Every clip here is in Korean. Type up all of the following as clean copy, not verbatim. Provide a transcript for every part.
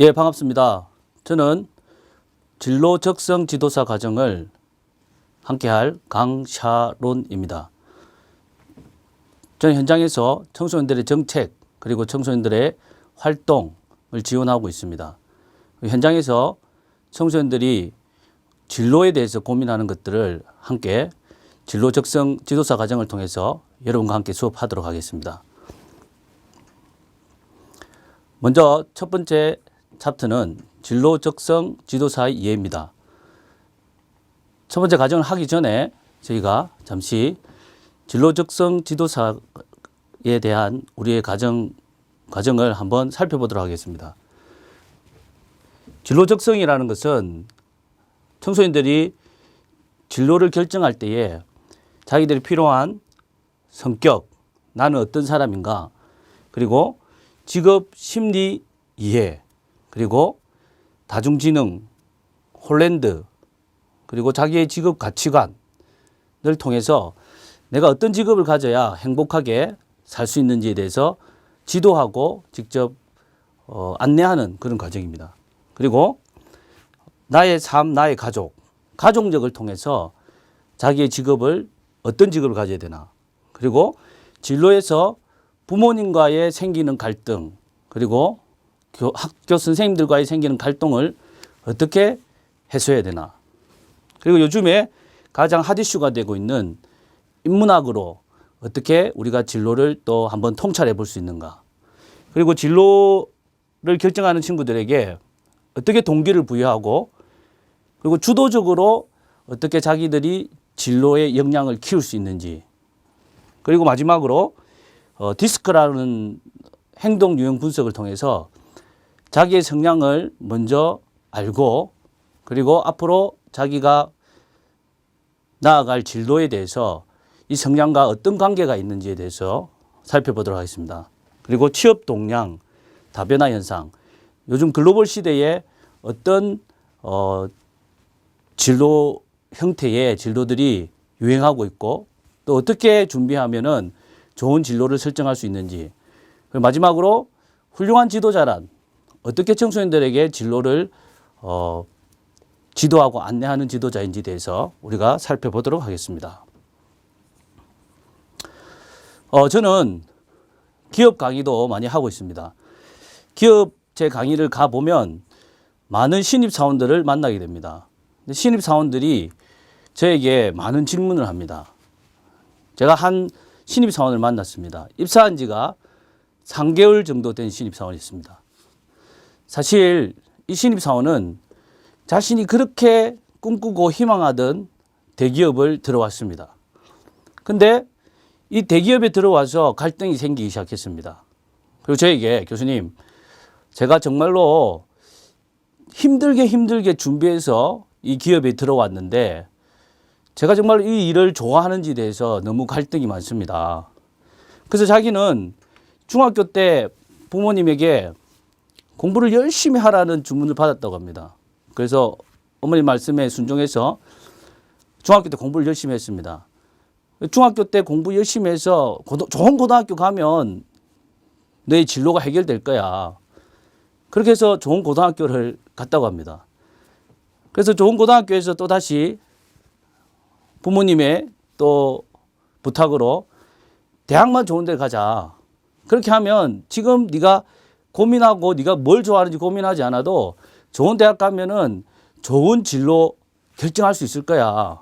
예, 반갑습니다. 저는 진로 적성 지도사 과정을 함께할 강샤론입니다. 저는 현장에서 청소년들의 정책 그리고 청소년들의 활동을 지원하고 있습니다. 현장에서 청소년들이 진로에 대해서 고민하는 것들을 함께 진로 적성 지도사 과정을 통해서 여러분과 함께 수업하도록 하겠습니다. 먼저 첫 번째 챕터는 진로 적성 지도사의 이해입니다. 첫 번째 과정을 하기 전에 저희가 잠시 진로 적성 지도사에 대한 우리의 과정을 한번 살펴보도록 하겠습니다. 진로 적성이라는 것은 청소년들이 진로를 결정할 때에 자기들이 필요한 성격, 나는 어떤 사람인가, 그리고 직업 심리 이해, 그리고 다중지능, 홀랜드, 그리고 자기의 직업 가치관을 통해서 내가 어떤 직업을 가져야 행복하게 살 수 있는지에 대해서 지도하고 직접 안내하는 그런 과정입니다. 그리고 나의 삶, 나의 가족력을 통해서 자기의 직업을 어떤 직업을 가져야 되나, 그리고 진로에서 부모님과의 생기는 갈등, 그리고 학교 선생님들과의 생기는 갈등을 어떻게 해소해야 되나, 그리고 요즘에 가장 핫 이슈가 되고 있는 인문학으로 어떻게 우리가 진로를 또 한번 통찰해 볼 수 있는가, 그리고 진로를 결정하는 친구들에게 어떻게 동기를 부여하고, 그리고 주도적으로 어떻게 자기들이 진로의 역량을 키울 수 있는지, 그리고 마지막으로 디스크라는 행동 유형 분석을 통해서 자기의 성향을 먼저 알고, 그리고 앞으로 자기가 나아갈 진로에 대해서 이 성향과 어떤 관계가 있는지에 대해서 살펴보도록 하겠습니다. 그리고 취업 동향, 다변화 현상, 요즘 글로벌 시대에 어떤 진로 형태의 진로들이 유행하고 있고, 또 어떻게 준비하면은 좋은 진로를 설정할 수 있는지, 그리고 마지막으로 훌륭한 지도자란 어떻게 청소년들에게 진로를 지도하고 안내하는 지도자인지에 대해서 우리가 살펴보도록 하겠습니다. 저는 기업 강의도 많이 하고 있습니다. 기업 제 강의를 가보면 많은 신입사원들을 만나게 됩니다. 신입사원들이 저에게 많은 질문을 합니다. 제가 한 신입사원을 만났습니다. 입사한 지가 3개월 정도 된 신입사원이 있습니다. 사실 이 신입사원은 자신이 그렇게 꿈꾸고 희망하던 대기업을 들어왔습니다. 근데 이 대기업에 들어와서 갈등이 생기기 시작했습니다. 그리고 저에게 교수님, 제가 정말로 힘들게 준비해서 이 기업에 들어왔는데 제가 정말 이 일을 좋아하는지에 대해서 너무 갈등이 많습니다. 그래서 자기는 중학교 때 부모님에게 공부를 열심히 하라는 주문을 받았다고 합니다. 그래서 어머니 말씀에 순종해서 중학교 때 공부를 열심히 했습니다. 중학교 때 공부 열심히 해서 좋은 고등학교 가면 너의 진로가 해결될 거야. 그렇게 해서 좋은 고등학교를 갔다고 합니다. 그래서 좋은 고등학교에서 또 다시 부모님의 또 부탁으로 대학만 좋은 데 가자. 그렇게 하면 지금 네가 고민하고 네가 뭘 좋아하는지 고민하지 않아도 좋은 대학 가면은 좋은 진로 결정할 수 있을 거야.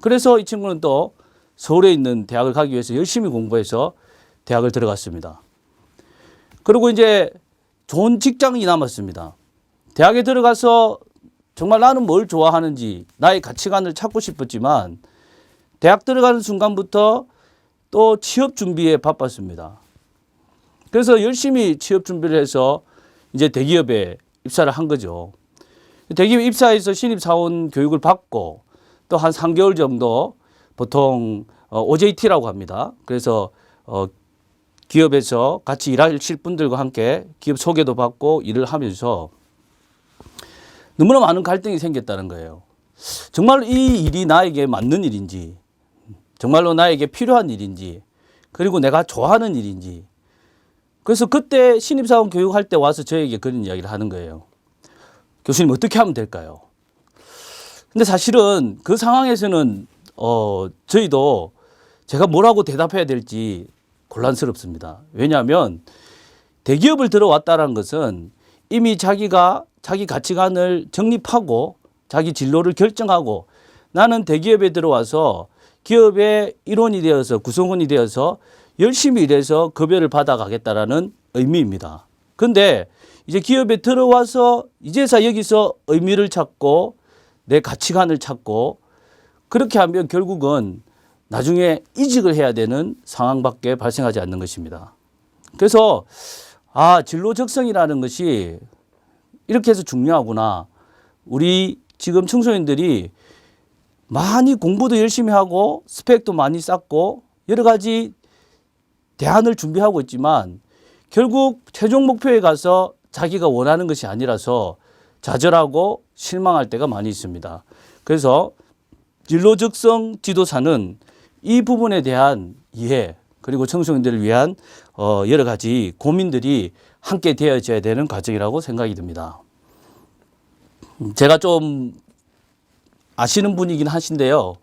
그래서 이 친구는 또 서울에 있는 대학을 가기 위해서 열심히 공부해서 대학을 들어갔습니다. 그리고 이제 좋은 직장이 남았습니다. 대학에 들어가서 정말 나는 뭘 좋아하는지 나의 가치관을 찾고 싶었지만 대학 들어가는 순간부터 또 취업 준비에 바빴습니다. 그래서 열심히 취업 준비를 해서 이제 대기업에 입사를 한 거죠. 대기업에 입사해서 신입사원 교육을 받고 또 한 3개월 정도 보통 OJT라고 합니다. 그래서 기업에서 같이 일하실 분들과 함께 기업 소개도 받고 일을 하면서 너무나 많은 갈등이 생겼다는 거예요. 정말 이 일이 나에게 맞는 일인지, 정말로 나에게 필요한 일인지, 그리고 내가 좋아하는 일인지. 그래서 그때 신입사원 교육할 때 와서 저에게 그런 이야기를 하는 거예요. 교수님 어떻게 하면 될까요? 근데 사실은 그 상황에서는 저희도 제가 뭐라고 대답해야 될지 곤란스럽습니다. 왜냐하면 대기업을 들어왔다는 것은 이미 자기가 자기 가치관을 정립하고 자기 진로를 결정하고 나는 대기업에 들어와서 기업의 일원이 되어서 구성원이 되어서 열심히 일해서 급여를 받아가겠다라는 의미입니다. 그런데 이제 기업에 들어와서 이제서 여기서 의미를 찾고 내 가치관을 찾고 그렇게 하면 결국은 나중에 이직을 해야 되는 상황밖에 발생하지 않는 것입니다. 그래서 진로 적성이라는 것이 이렇게 해서 중요하구나. 우리 지금 청소년들이 많이 공부도 열심히 하고 스펙도 많이 쌓고 여러 가지 대안을 준비하고 있지만 결국 최종 목표에 가서 자기가 원하는 것이 아니라서 좌절하고 실망할 때가 많이 있습니다. 그래서 진로 적성 지도사는 이 부분에 대한 이해 그리고 청소년들을 위한 여러 가지 고민들이 함께 되어져야 되는 과정이라고 생각이 듭니다. 제가 좀 아시는 분이긴 하신데요.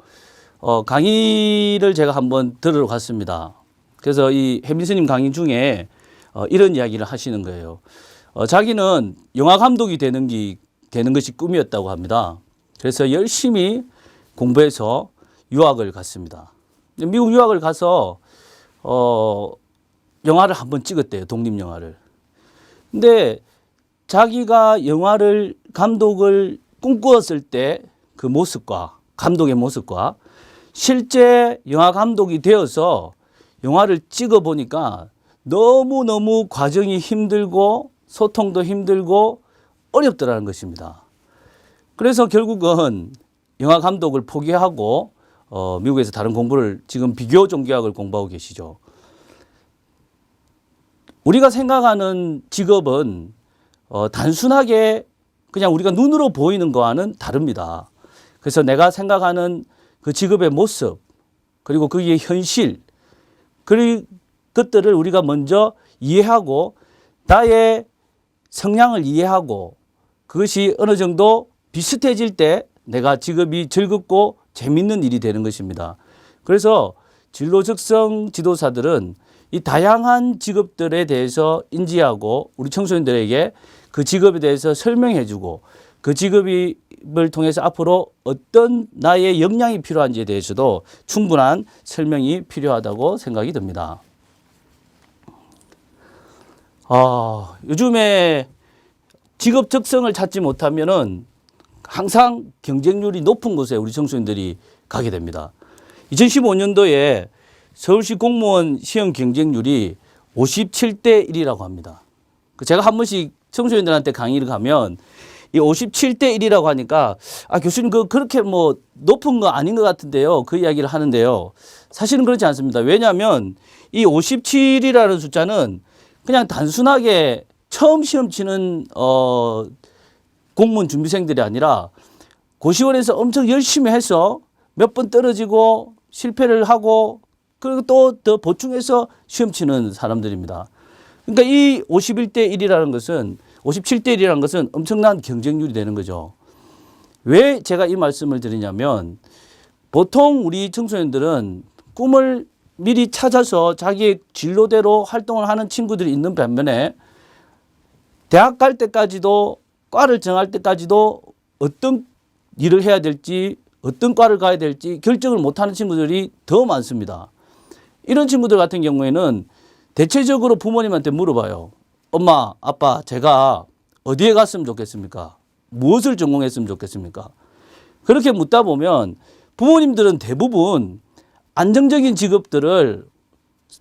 강의를 제가 한번 들으러 갔습니다. 그래서 이 해민스님 강의 중에 이런 이야기를 하시는 거예요. 자기는 영화 감독이 되는 것이 꿈이었다고 합니다. 그래서 열심히 공부해서 유학을 갔습니다. 미국 유학을 가서 영화를 한번 찍었대요. 독립영화를. 근데 자기가 감독을 꿈꾸었을 때 그 모습과 감독의 모습과 실제 영화 감독이 되어서 영화를 찍어 보니까 너무너무 과정이 힘들고 소통도 힘들고 어렵더라는 것입니다. 그래서 결국은 영화 감독을 포기하고 미국에서 다른 공부를 지금 비교 종교학을 공부하고 계시죠. 우리가 생각하는 직업은 단순하게 그냥 우리가 눈으로 보이는 거와는 다릅니다. 그래서 내가 생각하는 그 직업의 모습 그리고 그게 현실 그리고 것들을 우리가 먼저 이해하고 나의 성향을 이해하고 그것이 어느 정도 비슷해질 때 내가 직업이 즐겁고 재밌는 일이 되는 것입니다. 그래서 진로 적성 지도사들은 이 다양한 직업들에 대해서 인지하고 우리 청소년들에게 그 직업에 대해서 설명해 주고 그 직업을 통해서 앞으로 어떤 나의 역량이 필요한지에 대해서도 충분한 설명이 필요하다고 생각이 듭니다. 요즘에 직업 적성을 찾지 못하면은 항상 경쟁률이 높은 곳에 우리 청소년들이 가게 됩니다. 2015년도에 서울시 공무원 시험 경쟁률이 57대 1이라고 합니다. 제가 한 번씩 청소년들한테 강의를 가면 이 57대 1이라고 하니까 교수님 그렇게 뭐 높은 거 아닌 것 같은데요. 그 이야기를 하는데요. 사실은 그렇지 않습니다. 왜냐하면 이 57이라는 숫자는 그냥 단순하게 처음 시험 치는 공무원 준비생들이 아니라 고시원에서 엄청 열심히 해서 몇 번 떨어지고 실패를 하고 그리고 또 더 보충해서 시험 치는 사람들입니다. 그러니까 이 51대 1이라는 것은 57대 1이라는 것은 엄청난 경쟁률이 되는 거죠. 왜 제가 이 말씀을 드리냐면 보통 우리 청소년들은 꿈을 미리 찾아서 자기의 진로대로 활동을 하는 친구들이 있는 반면에 대학 갈 때까지도 과를 정할 때까지도 어떤 일을 해야 될지 어떤 과를 가야 될지 결정을 못하는 친구들이 더 많습니다. 이런 친구들 같은 경우에는 대체적으로 부모님한테 물어봐요. 엄마, 아빠, 제가 어디에 갔으면 좋겠습니까? 무엇을 전공했으면 좋겠습니까? 그렇게 묻다 보면 부모님들은 대부분 안정적인 직업들을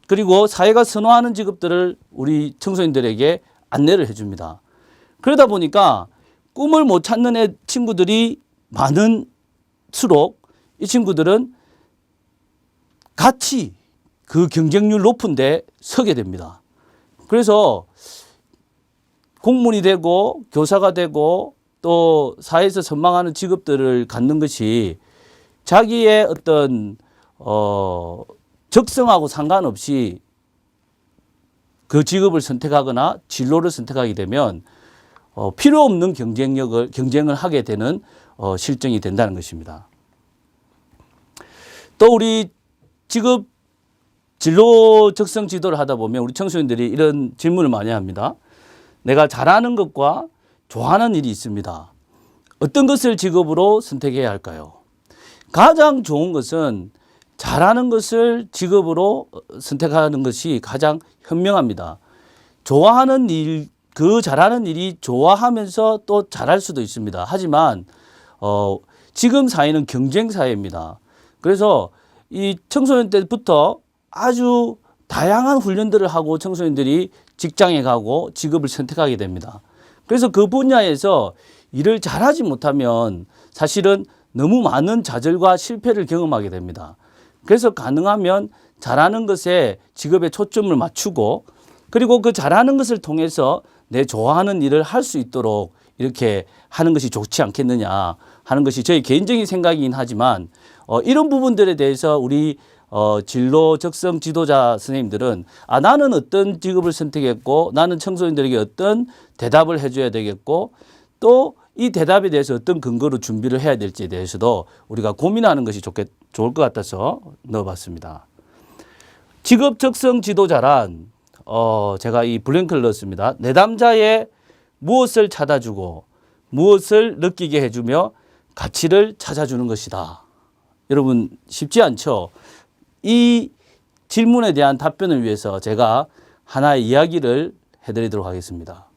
그리고 사회가 선호하는 직업들을 우리 청소년들에게 안내를 해줍니다. 그러다 보니까 꿈을 못 찾는 친구들이 많은수록 이 친구들은 같이 그 경쟁률 높은데 서게 됩니다. 그래서 공무원이 되고 교사가 되고 또 사회에서 선망하는 직업들을 갖는 것이 자기의 어떤 적성하고 상관없이 그 직업을 선택하거나 진로를 선택하게 되면 필요 없는 경쟁을 하게 되는 실정이 된다는 것입니다. 또 우리 지금 진로 적성 지도를 하다 보면 우리 청소년들이 이런 질문을 많이 합니다. 내가 잘하는 것과 좋아하는 일이 있습니다. 어떤 것을 직업으로 선택해야 할까요? 가장 좋은 것은 잘하는 것을 직업으로 선택하는 것이 가장 현명합니다. 좋아하는 일, 그 잘하는 일이 좋아하면서 또 잘할 수도 있습니다. 하지만 지금 사회는 경쟁 사회입니다. 그래서 이 청소년 때부터 아주 다양한 훈련들을 하고 청소년들이 직장에 가고 직업을 선택하게 됩니다. 그래서 그 분야에서 일을 잘하지 못하면 사실은 너무 많은 좌절과 실패를 경험하게 됩니다. 그래서 가능하면 잘하는 것에 직업에 초점을 맞추고 그리고 그 잘하는 것을 통해서 내 좋아하는 일을 할 수 있도록 이렇게 하는 것이 좋지 않겠느냐 하는 것이 저희 개인적인 생각이긴 하지만 이런 부분들에 대해서 우리 진로 적성 지도자 선생님들은 나는 어떤 직업을 선택했고 나는 청소년들에게 어떤 대답을 해줘야 되겠고 또 이 대답에 대해서 어떤 근거로 준비를 해야 될지에 대해서도 우리가 고민하는 것이 좋을 것 같아서 넣어봤습니다. 직업 적성 지도자란 제가 이 블랭크를 넣었습니다. 내담자의 무엇을 찾아주고 무엇을 느끼게 해주며 가치를 찾아주는 것이다. 여러분 쉽지 않죠? 이 질문에 대한 답변을 위해서 제가 하나의 이야기를 해드리도록 하겠습니다.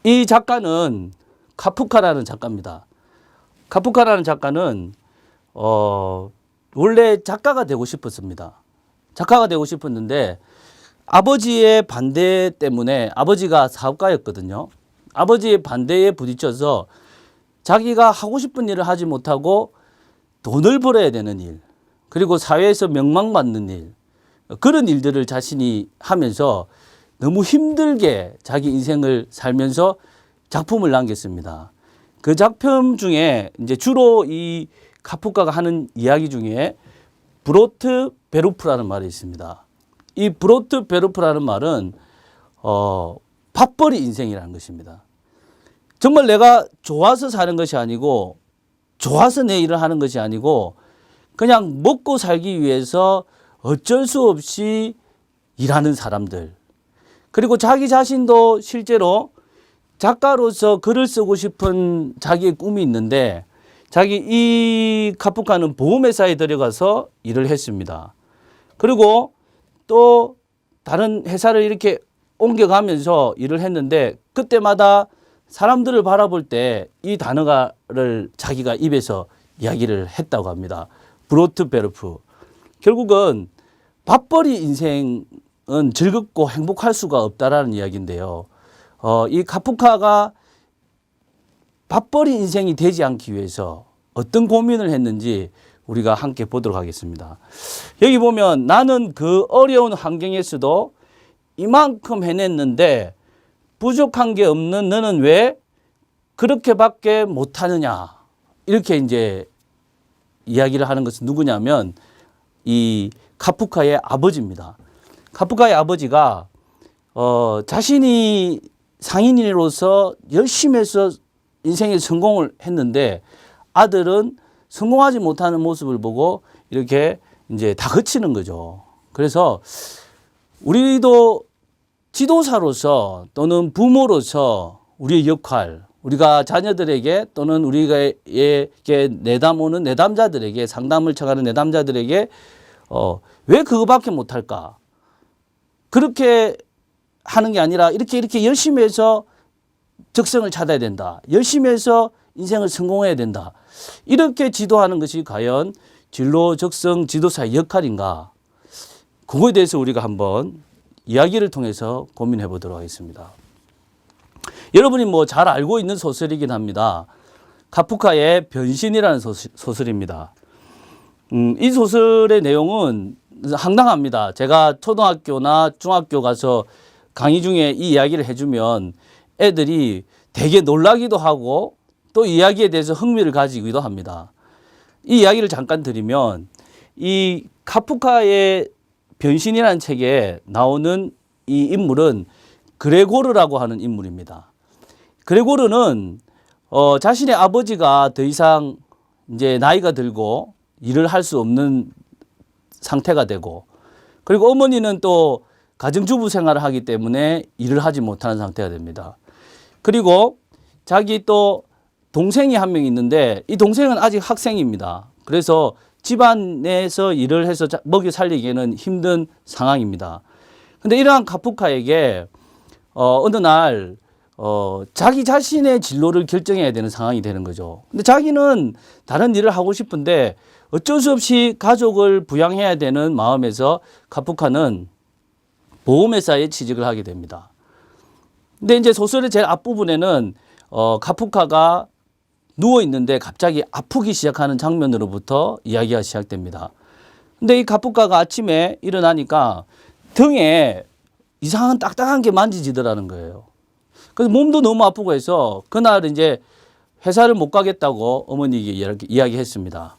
이 작가는 카프카라는 작가입니다. 카프카라는 작가는 원래 작가가 되고 싶었습니다. 작가가 되고 싶었는데 아버지의 반대 때문에 아버지가 사업가였거든요. 아버지의 반대에 부딪혀서 자기가 하고 싶은 일을 하지 못하고 돈을 벌어야 되는 일 그리고 사회에서 명망받는 일 그런 일들을 자신이 하면서 너무 힘들게 자기 인생을 살면서 작품을 남겼습니다. 그 작품 중에 이제 주로 이 카프카가 하는 이야기 중에 브로트 베루프라는 말이 있습니다. 이 브로트 베루프라는 말은 밥벌이 인생이라는 것입니다. 정말 내가 좋아서 사는 것이 아니고 좋아서 내 일을 하는 것이 아니고 그냥 먹고 살기 위해서 어쩔 수 없이 일하는 사람들 그리고 자기 자신도 실제로 작가로서 글을 쓰고 싶은 자기의 꿈이 있는데 이 카프카는 보험회사에 들어가서 일을 했습니다. 그리고 또 다른 회사를 이렇게 옮겨가면서 일을 했는데 그때마다 사람들을 바라볼 때 이 단어를 자기가 입에서 이야기를 했다고 합니다. 브로트 베르프. 결국은 밥벌이 인생은 즐겁고 행복할 수가 없다라는 이야기인데요. 이 카프카가 밥벌이 인생이 되지 않기 위해서 어떤 고민을 했는지 우리가 함께 보도록 하겠습니다. 여기 보면 나는 그 어려운 환경에서도 이만큼 해냈는데 부족한 게 없는 너는 왜 그렇게밖에 못하느냐 이렇게 이제 이야기를 하는 것은 누구냐면 이 카프카의 아버지입니다. 카프카의 아버지가 자신이 상인으로서 열심히 해서 인생에 성공을 했는데 아들은 성공하지 못하는 모습을 보고 이렇게 이제 다 그치는 거죠. 그래서 우리도 지도사로서 또는 부모로서 우리의 역할, 우리가 자녀들에게 또는 우리에게 내담오는 내담자들에게 상담을 청하는 내담자들에게 왜 그거밖에 못할까? 그렇게 하는 게 아니라 이렇게 열심히 해서 적성을 찾아야 된다. 열심히 해서 인생을 성공해야 된다. 이렇게 지도하는 것이 과연 진로 적성 지도사의 역할인가? 그거에 대해서 우리가 한번 이야기를 통해서 고민해 보도록 하겠습니다. 여러분이 뭐 잘 알고 있는 소설이긴 합니다. 카프카의 변신이라는 소설입니다. 이 소설의 내용은 황당합니다. 제가 초등학교나 중학교 가서 강의 중에 이 이야기를 해주면 애들이 되게 놀라기도 하고 또 이야기에 대해서 흥미를 가지기도 합니다. 이 이야기를 잠깐 드리면 이 카프카의 변신이라는 책에 나오는 이 인물은 그레고르라고 하는 인물입니다. 그레고르는 자신의 아버지가 더 이상 이제 나이가 들고 일을 할 수 없는 상태가 되고, 그리고 어머니는 또 가정주부 생활을 하기 때문에 일을 하지 못하는 상태가 됩니다. 그리고 자기 또 동생이 한 명 있는데 이 동생은 아직 학생입니다. 그래서 집안에서 일을 해서 먹여 살리기에는 힘든 상황입니다. 근데 이러한 카프카에게 어느 날 자기 자신의 진로를 결정해야 되는 상황이 되는 거죠. 근데 자기는 다른 일을 하고 싶은데 어쩔 수 없이 가족을 부양해야 되는 마음에서 카프카는 보험회사에 취직을 하게 됩니다. 근데 이제 소설의 제일 앞부분에는 카프카가 누워 있는데 갑자기 아프기 시작하는 장면으로부터 이야기가 시작됩니다. 근데 이 카프카가 아침에 일어나니까 등에 이상한 딱딱한 게 만지지더라는 거예요. 그래서 몸도 너무 아프고 해서 그날 이제 회사를 못 가겠다고 어머니에게 이야기했습니다.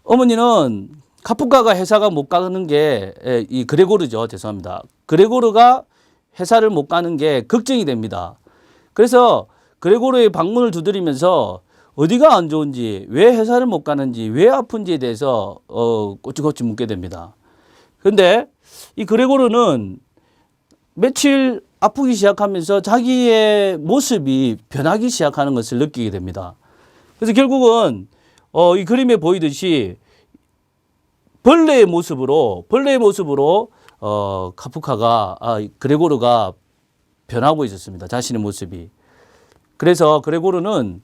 어머니는 카프카가 회사가 못 가는 게 이 그레고르죠. 죄송합니다. 그레고르가 회사를 못 가는 게 걱정이 됩니다. 그래서 그레고르의 방문을 두드리면서 어디가 안 좋은지, 왜 회사를 못 가는지, 왜 아픈지에 대해서 꼬치꼬치 묻게 됩니다. 그런데 이 그레고르는 며칠 아프기 시작하면서 자기의 모습이 변하기 시작하는 것을 느끼게 됩니다. 그래서 결국은 이 그림에 보이듯이 벌레의 모습으로 카프카가 그레고르가 변하고 있었습니다. 자신의 모습이. 그래서 그레고르는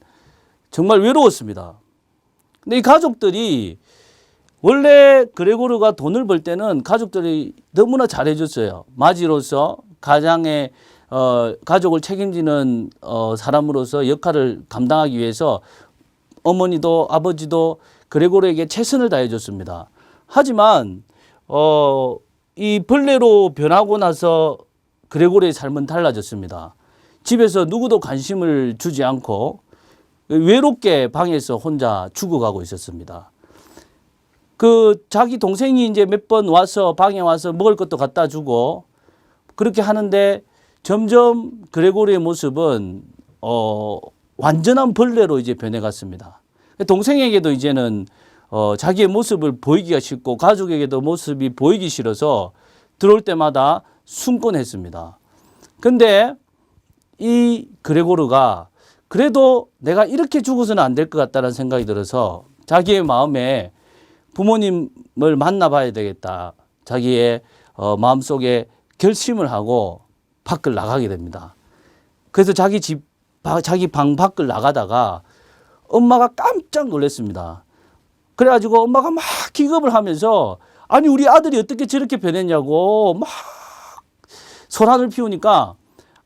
정말 외로웠습니다. 근데 이 가족들이 원래 그레고르가 돈을 벌 때는 가족들이 너무나 잘해줬어요. 마지로서 가장의 가족을 책임지는 사람으로서 역할을 감당하기 위해서 어머니도 아버지도 그레고르에게 최선을 다해줬습니다. 하지만 이 벌레로 변하고 나서 그레고르의 삶은 달라졌습니다. 집에서 누구도 관심을 주지 않고 외롭게 방에서 혼자 죽어가고 있었습니다. 그 자기 동생이 이제 몇 번 와서 방에 와서 먹을 것도 갖다 주고 그렇게 하는데 점점 그레고르의 모습은 완전한 벌레로 이제 변해갔습니다. 동생에게도 이제는 자기의 모습을 보이기가 싫고 가족에게도 모습이 보이기 싫어서 들어올 때마다 숨곤 했습니다. 근데 이 그레고르가 그래도 내가 이렇게 죽어서는 안 될 것 같다는 생각이 들어서 자기의 마음에 부모님을 만나봐야 되겠다. 자기의 마음속에 결심을 하고 밖을 나가게 됩니다. 그래서 자기 방 밖을 나가다가 엄마가 깜짝 놀랐습니다. 그래가지고 엄마가 막 기겁을 하면서 아니 우리 아들이 어떻게 저렇게 변했냐고 막 소란을 피우니까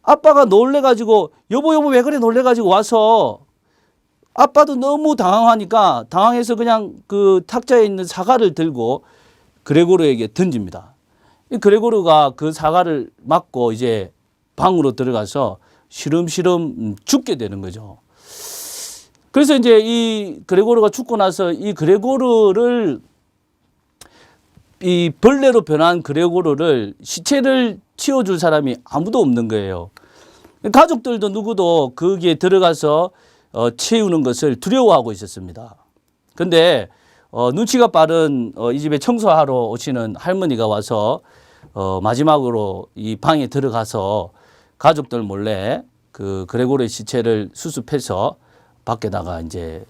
아빠가 놀래가지고 여보 왜 그래 놀래가지고 와서 아빠도 너무 당황하니까 당황해서 그냥 그 탁자에 있는 사과를 들고 그레고르에게 던집니다. 그레고르가 그 사과를 맞고 이제 방으로 들어가서 시름시름 죽게 되는 거죠. 그래서 이제 이 그레고르가 죽고 나서 이 그레고르를 이 벌레로 변한 그레고르를 시체를 치워줄 사람이 아무도 없는 거예요. 가족들도 누구도 거기에 들어가서 채우는 것을 두려워하고 있었습니다. 근데 눈치가 빠른 이 집에 청소하러 오시는 할머니가 와서 마지막으로 이 방에 들어가서 가족들 몰래 그 그레고르의 시체를 수습해서 밖에다가 이제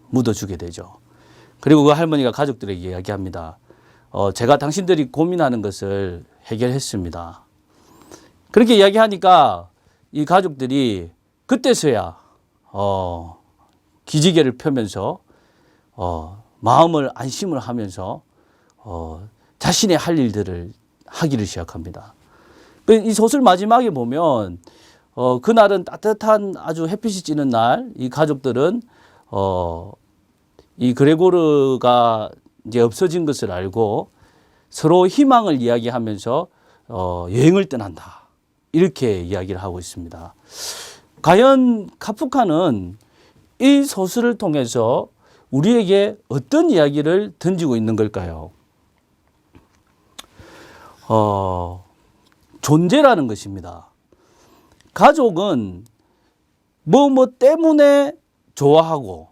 묻어주게 되죠. 그리고 그 할머니가 가족들에게 이야기합니다. 제가 당신들이 고민하는 것을 해결했습니다. 그렇게 이야기하니까 이 가족들이 그때서야 기지개를 펴면서 마음을 안심을 하면서 자신의 할 일들을 하기를 시작합니다. 이 소설 마지막에 보면 그날은 따뜻한 아주 햇빛이 찌는 날 이 가족들은 이 그레고르가 이제 없어진 것을 알고 서로 희망을 이야기하면서 여행을 떠난다. 이렇게 이야기를 하고 있습니다. 과연 카프카는 이 소설을 통해서 우리에게 어떤 이야기를 던지고 있는 걸까요? 존재라는 것입니다. 가족은 뭐 때문에 좋아하고,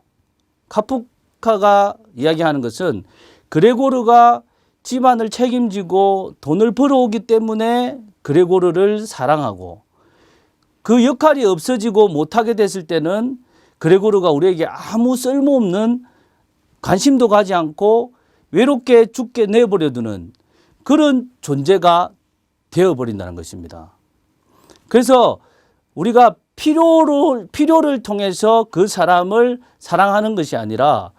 카프카가 이야기하는 것은 그레고르가 집안을 책임지고 돈을 벌어오기 때문에 그레고르를 사랑하고, 그 역할이 없어지고 못하게 됐을 때는 그레고르가 우리에게 아무 쓸모없는, 관심도 가지 않고 외롭게 죽게 내버려두는 그런 존재가 되어버린다는 것입니다. 그래서 우리가 필요를 통해서 그 사람을 사랑하는 것이 아니라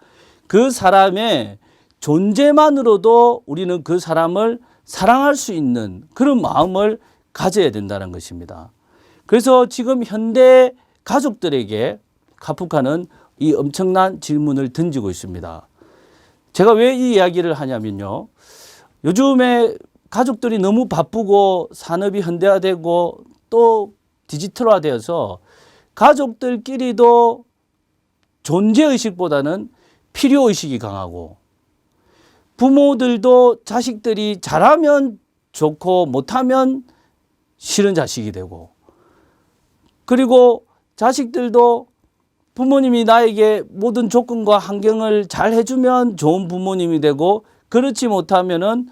그 사람의 존재만으로도 우리는 그 사람을 사랑할 수 있는 그런 마음을 가져야 된다는 것입니다. 그래서 지금 현대 가족들에게 카프카는 이 엄청난 질문을 던지고 있습니다. 제가 왜 이 이야기를 하냐면요. 요즘에 가족들이 너무 바쁘고 산업이 현대화되고 또 디지털화되어서 가족들끼리도 존재의식보다는 필요의식이 강하고, 부모들도 자식들이 잘하면 좋고 못하면 싫은 자식이 되고, 그리고 자식들도 부모님이 나에게 모든 조건과 환경을 잘 해주면 좋은 부모님이 되고, 그렇지 못하면은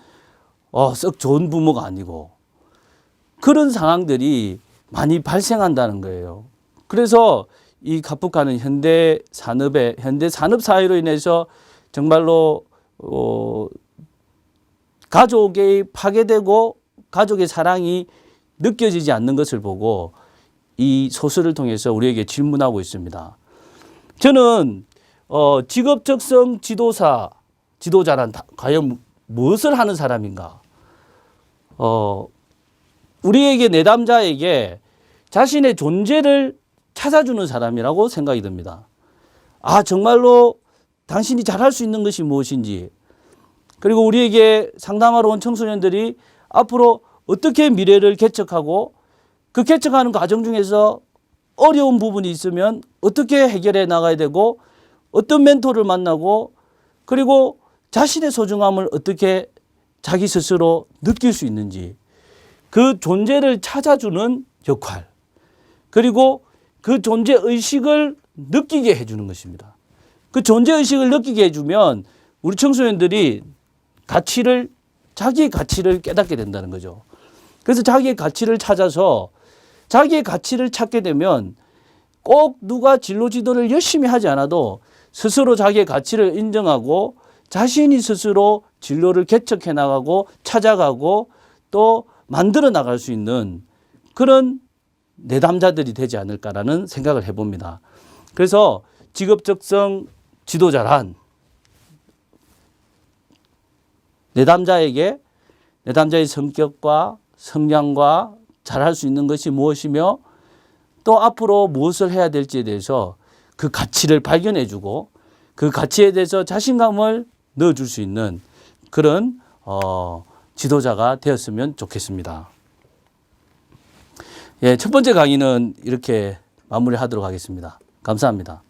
썩 좋은 부모가 아니고, 그런 상황들이 많이 발생한다는 거예요. 그래서 이 카프카는 현대 산업 사회로 인해서 정말로 가족이 파괴되고 가족의 사랑이 느껴지지 않는 것을 보고 이 소설을 통해서 우리에게 질문하고 있습니다. 저는 직업적성 지도자란 과연 무엇을 하는 사람인가? 우리에게, 내담자에게 자신의 존재를 찾아주는 사람이라고 생각이 듭니다. 정말로 당신이 잘할 수 있는 것이 무엇인지, 그리고 우리에게 상담하러 온 청소년들이 앞으로 어떻게 미래를 개척하고, 그 개척하는 과정 중에서 어려운 부분이 있으면 어떻게 해결해 나가야 되고, 어떤 멘토를 만나고, 그리고 자신의 소중함을 어떻게 자기 스스로 느낄 수 있는지, 그 존재를 찾아주는 역할, 그리고 그 존재의식을 느끼게 해주는 것입니다. 그 존재의식을 느끼게 해주면 우리 청소년들이 자기의 가치를 깨닫게 된다는 거죠. 그래서 자기의 가치를 찾아서, 자기의 가치를 찾게 되면 꼭 누가 진로 지도를 열심히 하지 않아도 스스로 자기의 가치를 인정하고 자신이 스스로 진로를 개척해 나가고 찾아가고 또 만들어 나갈 수 있는 그런 내담자들이 되지 않을까라는 생각을 해봅니다. 그래서 직업적성 지도자란 내담자에게 내담자의 성격과 성향과 잘할 수 있는 것이 무엇이며 또 앞으로 무엇을 해야 될지에 대해서 그 가치를 발견해주고 그 가치에 대해서 자신감을 넣어줄 수 있는 그런 지도자가 되었으면 좋겠습니다. 첫 번째 강의는 이렇게 마무리하도록 하겠습니다. 감사합니다.